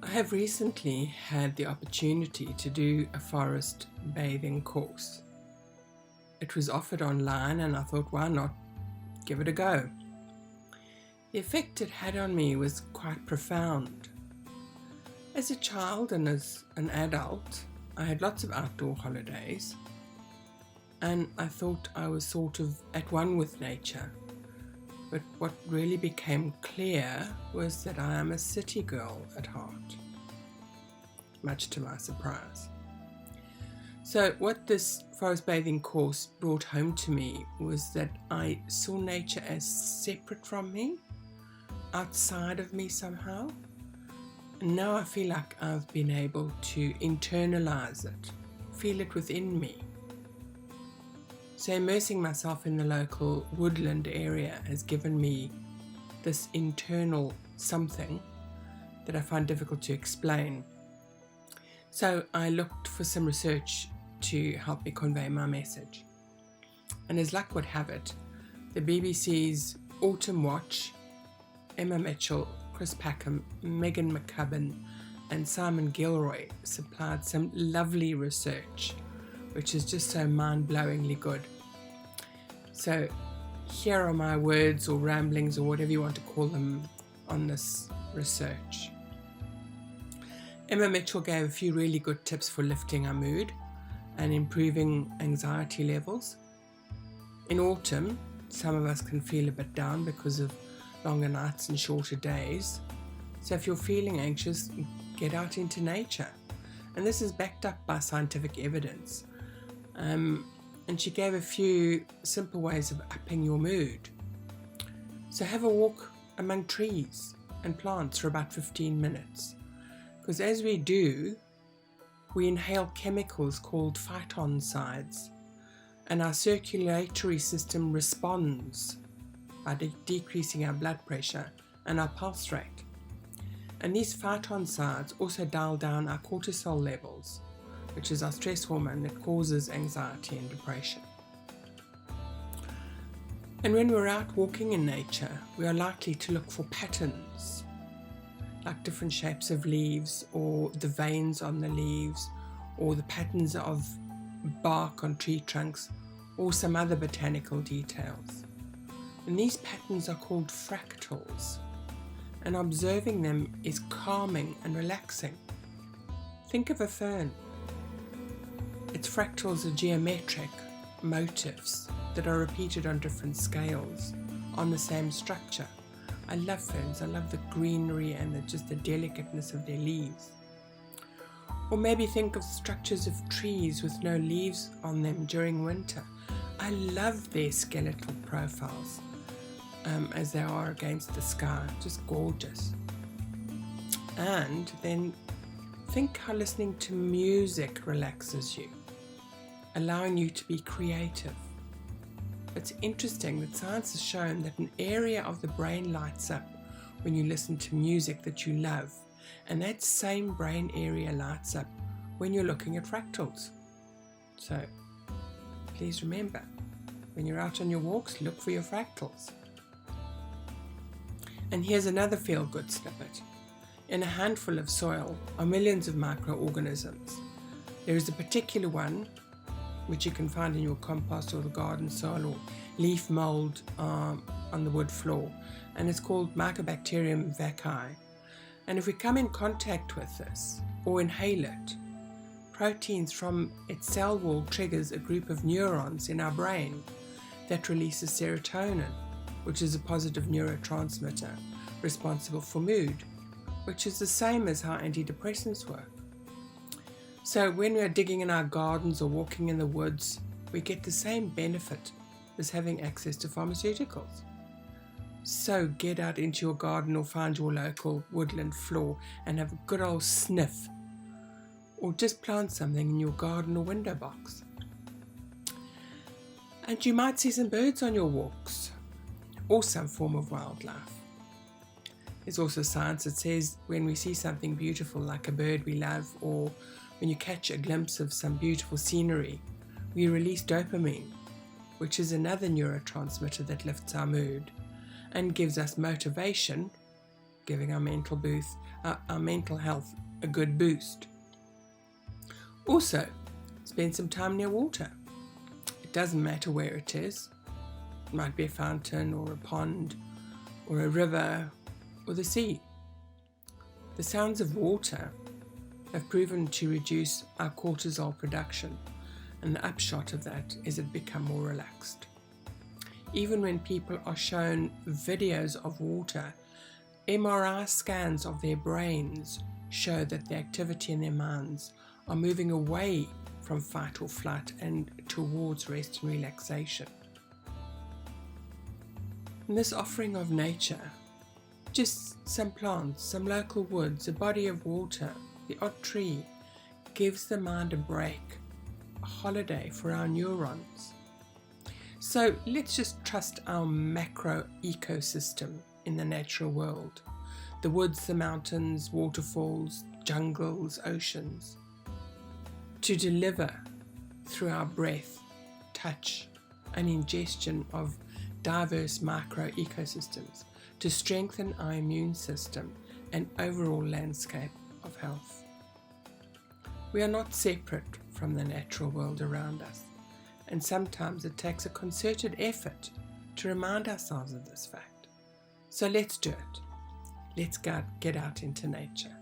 I have recently had the opportunity to do a forest bathing course. It was offered online and I thought, why not give it a go? The effect it had on me was quite profound. As a child and as an adult, I had lots of outdoor holidays and I thought I was sort of at one with nature. But what really became clear was that I am a city girl at heart, much to my surprise. So what this forest bathing course brought home to me was that I saw nature as separate from me, outside of me somehow. And now I feel like I've been able to internalize it, feel it within me. So immersing myself in the local woodland area has given me this internal something that I find difficult to explain. So I looked for some research to help me convey my message. And as luck would have it, the BBC's Autumn Watch, Emma Mitchell, Chris Packham, Megan McCubbin and Simon Gilroy supplied some lovely research, which is just so mind-blowingly good. So here are my words or ramblings or whatever you want to call them on this research. Emma Mitchell gave a few really good tips for lifting our mood and improving anxiety levels. In autumn, some of us can feel a bit down because of longer nights and shorter days. So if you're feeling anxious, get out into nature. And this is backed up by scientific evidence. And she gave a few simple ways of upping your mood. So have a walk among trees and plants for about 15 minutes. Because as we do, we inhale chemicals called phytoncides, and our circulatory system responds by decreasing our blood pressure and our pulse rate. And these phytoncides also dial down our cortisol levels, which is our stress hormone that causes anxiety and depression. And when we're out walking in nature, we are likely to look for patterns, like different shapes of leaves, or the veins on the leaves, or the patterns of bark on tree trunks, or some other botanical details. And these patterns are called fractals, and observing them is calming and relaxing. Think of a fern. Its fractals are geometric motifs that are repeated on different scales on the same structure. I love ferns. I love the greenery and just the delicateness of their leaves. Or maybe think of structures of trees with no leaves on them during winter. I love their skeletal profiles as they are against the sky. Just gorgeous. And then think how listening to music relaxes you, allowing you to be creative. It's interesting that science has shown that an area of the brain lights up when you listen to music that you love, and that same brain area lights up when you're looking at fractals. So please remember, when you're out on your walks, look for your fractals. And here's another feel-good snippet. In a handful of soil are millions of microorganisms. There is a particular one which you can find in your compost or the garden soil or leaf mold on the wood floor, and it's called Mycobacterium vaccae. And if we come in contact with this or inhale it, proteins from its cell wall triggers a group of neurons in our brain that releases serotonin, which is a positive neurotransmitter responsible for mood, which is the same as how antidepressants work. So when we are digging in our gardens or walking in the woods, we get the same benefit as having access to pharmaceuticals. So get out into your garden or find your local woodland floor and have a good old sniff. Or just plant something in your garden or window box. And you might see some birds on your walks, or some form of wildlife. There's also science that says when we see something beautiful like a bird we love, or when you catch a glimpse of some beautiful scenery, we release dopamine, which is another neurotransmitter that lifts our mood and gives us motivation giving our mental health a good boost. Also, spend some time near water. It doesn't matter where it is. It might be a fountain or a pond or a river or the sea. The sounds of water have proven to reduce our cortisol production, and the upshot of that is it become more relaxed. Even when people are shown videos of water, MRI scans of their brains show that the activity in their minds are moving away from fight or flight and towards rest and relaxation. And this offering of nature, just some plants, some local woods, a body of water, the odd tree, gives the mind a break, a holiday for our neurons. So let's just trust our macro ecosystem in the natural world, the woods, the mountains, waterfalls, jungles, oceans, to deliver through our breath, touch, and ingestion of diverse micro ecosystems to strengthen our immune system and overall landscape of health. We are not separate from the natural world around us, and sometimes it takes a concerted effort to remind ourselves of this fact. So let's do it. Let's get out into nature.